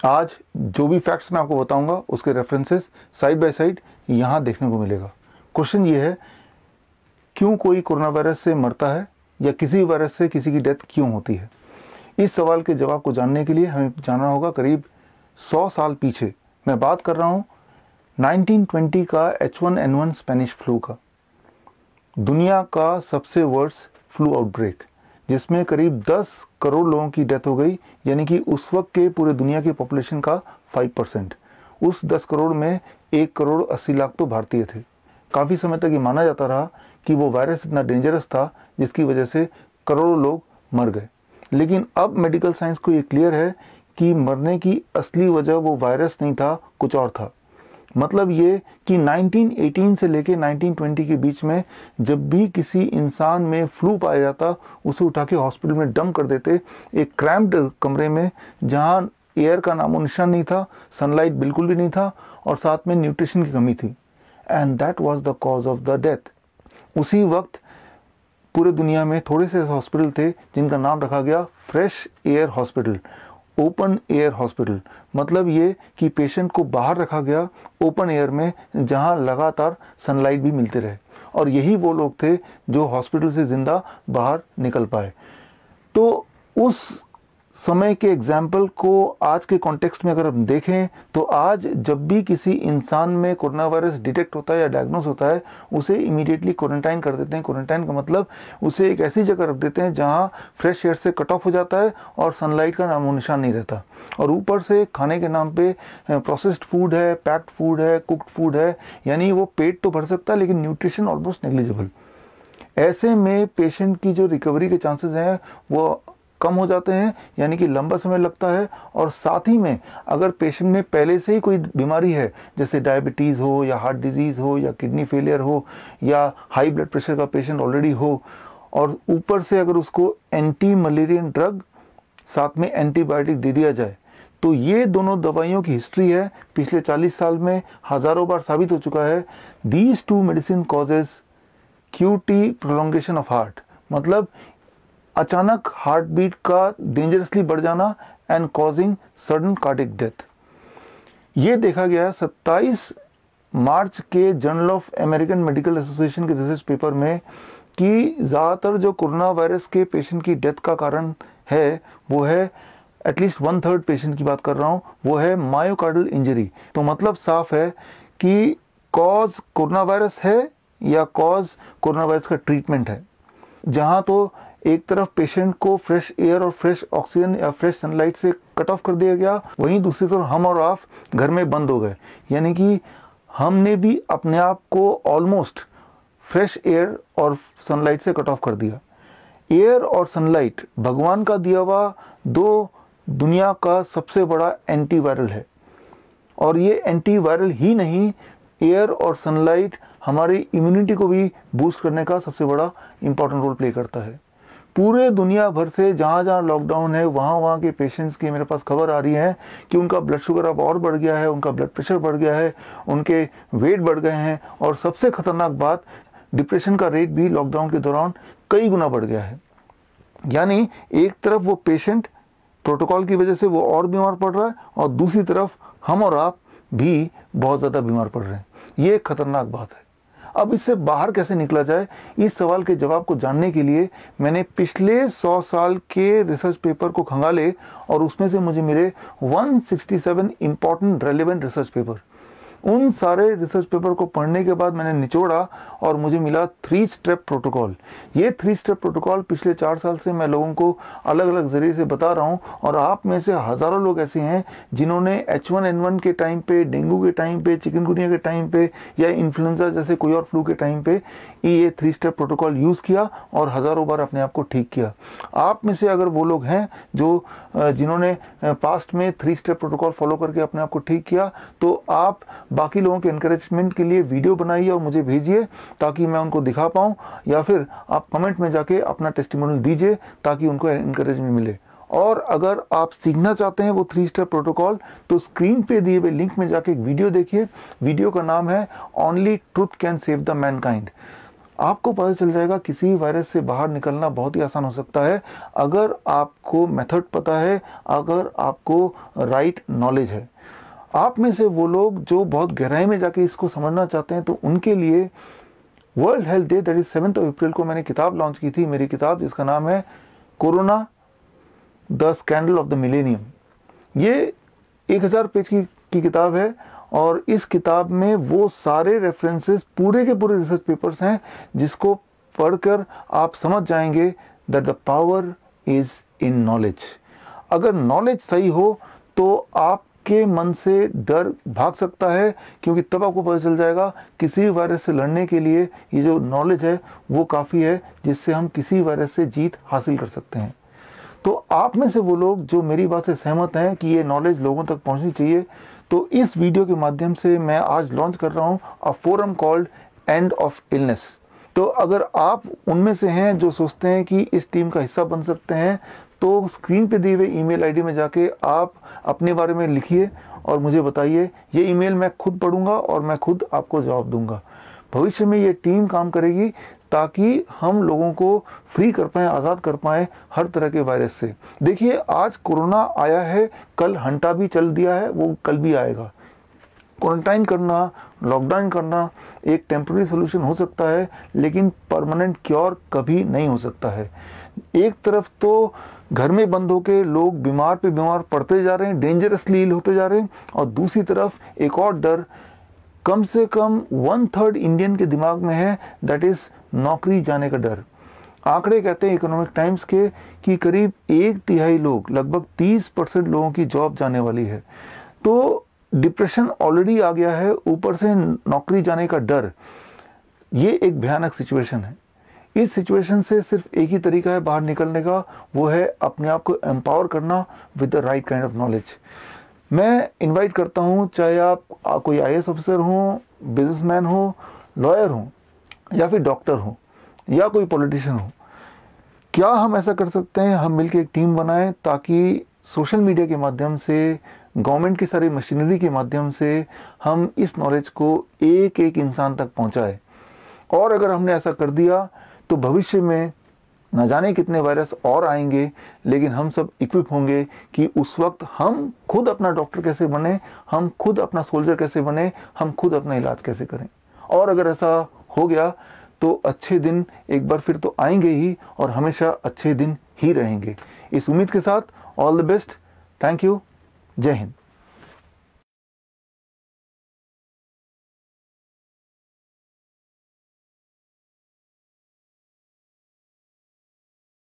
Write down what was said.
आज जो भी फैक्ट्स मैं आपको बताऊंगा उसके रेफरेंसेस साइड बाय साइड यहाँ देखने को मिलेगा। क्वेश्चन ये है, क्यों कोई कोरोना वायरस से मरता है या किसी वायरस से किसी की डेथ क्यों होती है? इस सवाल के जवाब को जानने के लिए हमें जाना होगा करीब 100 साल पीछे। मैं बात कर रहा हूँ 1920 का H1N1 स्पेनिश फ्लू का, दुनिया का सबसे वर्स्ट फ्लू आउटब्रेक, जिसमें करीब 10 करोड़ लोगों की डेथ हो गई, यानी कि उस वक्त के पूरे दुनिया की पॉपुलेशन का 5%। उस 10 करोड़ में 1 करोड़ 80 लाख तो भारतीय थे। काफ़ी समय तक ये माना जाता रहा कि वो वायरस इतना डेंजरस था जिसकी वजह से करोड़ों लोग मर गए। लेकिन अब मेडिकल साइंस को ये क्लियर है कि मरने की असली वजह वो वायरस नहीं था, कुछ और था। मतलब ये कि 1918 से लेके 1920 के बीच में जब भी किसी इंसान में फ्लू पाया जाता, उसे उठा के हॉस्पिटल में डंप कर देते, एक क्रैम्प्ड कमरे में जहां एयर का नामो निशान नहीं था, सनलाइट बिल्कुल भी नहीं था और साथ में न्यूट्रिशन की कमी थी। And that was the cause of the death. उसी वक्त पूरे दुनिया में थोड़े से हॉस्पिटल थे जिनका नाम रखा गया fresh air hospital, open air hospital. मतलब ये कि पेशेंट को बाहर रखा गया ओपन एयर में जहां लगातार सनलाइट भी मिलते रहे, और यही वो लोग थे जो हॉस्पिटल से जिंदा बाहर निकल पाए। तो उस समय के एग्जाम्पल को आज के कॉन्टेक्स्ट में अगर हम देखें तो आज जब भी किसी इंसान में कोरोना वायरस डिटेक्ट होता है या डायग्नोस होता है, उसे इमीडिएटली क्वारंटाइन कर देते हैं। क्वारंटाइन का मतलब उसे एक ऐसी जगह रख देते हैं जहां फ्रेश एयर से कट ऑफ हो जाता है और सनलाइट का नामो निशान नहीं रहता, और ऊपर से खाने के नाम पे प्रोसेस्ड फूड है, पैक्ड फूड है, कुक्ड फूड है, यानी वो पेट तो भर सकता है लेकिन न्यूट्रिशन ऑलमोस्ट नेग्लिजिबल। ऐसे में पेशेंट की जो रिकवरी के चांसेस हैं वो कम हो जाते हैं, यानी कि लंबा समय लगता है। और साथ ही में अगर पेशेंट में पहले से ही कोई बीमारी है, जैसे डायबिटीज़ हो या हार्ट डिजीज़ हो या किडनी फेलियर हो या हाई ब्लड प्रेशर का पेशेंट ऑलरेडी हो, और ऊपर से अगर उसको एंटी मलेरियन ड्रग साथ में एंटीबायोटिक दे दिया जाए, तो ये दोनों दवाइयों की हिस्ट्री है पिछले 40 साल में हज़ारों बार साबित हो चुका है। These two medicine causes QT prolongation of heart, मतलब अचानक हार्ट बीट का डेंजरसली बढ़ जाना and causing sudden cardiac death. ये देखा गया 27 मार्च के journal of American medical association के रिसर्च पेपर में कि ज़्यादातर जो कोरोना वायरस के पेशेंट की डेथ का कारण है वो है, एटलीस्ट 1/3 पेशेंट की बात कर रहा हूँ, वो है मायोकार्डियल इंजरी। तो मतलब साफ है कि कॉज कोरोना वायरस है या कॉज कोरोना वायरस का ट्रीटमेंट है। जहाँ तो एक तरफ पेशेंट को फ्रेश एयर और फ्रेश ऑक्सीजन या फ्रेश सनलाइट से कट ऑफ कर दिया गया, वहीं दूसरी तरफ हम और आप घर में बंद हो गए, यानी कि हमने भी अपने आप को ऑलमोस्ट फ्रेश एयर और सनलाइट से कट ऑफ कर दिया। एयर और सनलाइट भगवान का दिया हुआ दो दुनिया का सबसे बड़ा एंटीवायरल है, और ये एंटीवायरल ही नहीं, एयर और सनलाइट हमारी इम्यूनिटी को भी बूस्ट करने का सबसे बड़ा इंपॉर्टेंट रोल प्ले करता है। पूरे दुनिया भर से जहाँ जहाँ लॉकडाउन है वहाँ के पेशेंट्स की मेरे पास खबर आ रही है कि उनका ब्लड शुगर अब और बढ़ गया है, उनका ब्लड प्रेशर बढ़ गया है, उनके वेट बढ़ गए हैं, और सबसे खतरनाक बात, डिप्रेशन का रेट भी लॉकडाउन के दौरान कई गुना बढ़ गया है। यानी एक तरफ वो पेशेंट प्रोटोकॉल की वजह से वो और बीमार पड़ रहा है, और दूसरी तरफ हम और आप भी बहुत ज़्यादा बीमार पड़ रहे हैं। ये एक खतरनाक बात है। अब इससे बाहर कैसे निकला जाए, इस सवाल के जवाब को जानने के लिए मैंने पिछले 100 साल के रिसर्च पेपर को खंगाले, और उसमें से मुझे मिले 167 इंपॉर्टेंट रेलेवेंट रिसर्च पेपर। उन सारे रिसर्च पेपर को पढ़ने के बाद मैंने निचोड़ा और मुझे मिला 3 स्टेप प्रोटोकॉल। ये 3 स्टेप प्रोटोकॉल पिछले 4 साल से मैं लोगों को अलग अलग जरिए से बता रहा हूँ, और आप में से हज़ारों लोग ऐसे हैं जिन्होंने H1N1 के टाइम पे, डेंगू के टाइम पे, चिकनगुनिया के टाइम पे या इन्फ्लुएंजा जैसे कोई और फ्लू के टाइम पे ये 3 स्टेप प्रोटोकॉल यूज़ किया और हज़ारों बार अपने आप को ठीक किया। आप में से अगर वो लोग हैं जो जिन्होंने पास्ट में 3 स्टेप प्रोटोकॉल फॉलो करके अपने आप को ठीक किया, तो आप बाकी लोगों के एनकरेजमेंट के लिए वीडियो बनाइए और मुझे भेजिए ताकि मैं उनको दिखा पाऊँ, या फिर आप कमेंट में जाके अपना टेस्टिमोनियल दीजिए ताकि उनको एनकरेजमेंट मिले। और अगर आप सीखना चाहते हैं वो 3 स्टेप प्रोटोकॉल, तो स्क्रीन पे दिए हुए लिंक में जाके एक वीडियो देखिए। वीडियो का नाम है only truth can save the Mankind. आपको पता चल जाएगा किसी वायरस से बाहर निकलना बहुत ही आसान हो सकता है अगर आपको मेथड पता है, अगर आपको राइट नॉलेज है। आप में से वो लोग जो बहुत गहराई में जाके इसको समझना चाहते हैं, तो उनके लिए world health day that is 7 अप्रैल को मैंने किताब लॉन्च की थी, मेरी किताब जिसका नाम है corona the scandal of the millennium. ये 1000 पेज की किताब है और इस किताब में वो सारे रेफरेंसेस, पूरे के पूरे रिसर्च पेपर्स हैं जिसको पढ़कर आप समझ जाएंगे that the power is in knowledge. अगर नॉलेज सही हो तो आपके मन से डर भाग सकता है, क्योंकि तब आपको पता चल जाएगा किसी भी वायरस से लड़ने के लिए ये जो नॉलेज है वो काफ़ी है, जिससे हम किसी वायरस से जीत हासिल कर सकते हैं। तो आप में से वो लोग जो मेरी बात से सहमत हैं कि ये नॉलेज लोगों तक पहुंचनी चाहिए, तो इस वीडियो के माध्यम से मैं आज लॉन्च कर रहा हूं a forum called end of illness. तो अगर आप उनमें से हैं जो सोचते हैं कि इस टीम का हिस्सा बन सकते हैं, तो स्क्रीन पे दिए हुए ईमेल आईडी में जाके आप अपने बारे में लिखिए और मुझे बताइए। ये ईमेल मैं खुद पढ़ूंगा और मैं खुद आपको जवाब दूंगा। भविष्य में ये टीम काम करेगी ताकि हम लोगों को फ्री कर पाएं, आज़ाद कर पाएं हर तरह के वायरस से। देखिए, आज कोरोना आया है, कल हंटा भी चल दिया है, वो कल भी आएगा। क्वारंटाइन करना, लॉकडाउन करना एक टेम्पररी सोल्यूशन हो सकता है, लेकिन परमानेंट क्योर कभी नहीं हो सकता है। एक तरफ तो घर में बंद होकर लोग बीमार पे बीमार पड़ते जा रहे हैं, डेंजरसली इल होते जा रहे हैं, और दूसरी तरफ एक और डर कम से कम 1/3 इंडियन के दिमाग में है, दैट इज नौकरी जाने का डर। आंकड़े कहते हैं इकोनॉमिक टाइम्स के कि करीब 1/3 लोग, लगभग 30% लोगों की जॉब जाने वाली है। तो डिप्रेशन ऑलरेडी आ गया है, ऊपर से नौकरी जाने का डर, ये एक भयानक सिचुएशन है। इस सिचुएशन से सिर्फ एक ही तरीका है बाहर निकलने का, वो है अपने आप को एम्पावर करना with the right kind of knowledge. मैं इनवाइट करता हूं, चाहे आप कोई IAS ऑफिसर हो, बिजनेसमैन हो, लॉयर हो, या फिर डॉक्टर हो, या कोई पॉलिटिशियन हो, क्या हम ऐसा कर सकते हैं, हम मिलकर एक टीम बनाएं ताकि सोशल मीडिया के माध्यम से, गवर्नमेंट की सारी मशीनरी के माध्यम से हम इस नॉलेज को एक एक इंसान तक पहुंचाएं। और अगर हमने ऐसा कर दिया तो भविष्य में न जाने कितने वायरस और आएंगे, लेकिन हम सब इक्विप होंगे कि उस वक्त हम खुद अपना डॉक्टर कैसे बने, हम खुद अपना सोल्जर कैसे बने, हम खुद अपना इलाज कैसे करें। और अगर ऐसा हो गया तो अच्छे दिन एक बार फिर तो आएंगे ही, और हमेशा अच्छे दिन ही रहेंगे। इस उम्मीद के साथ all the best, thank you, जय हिंद।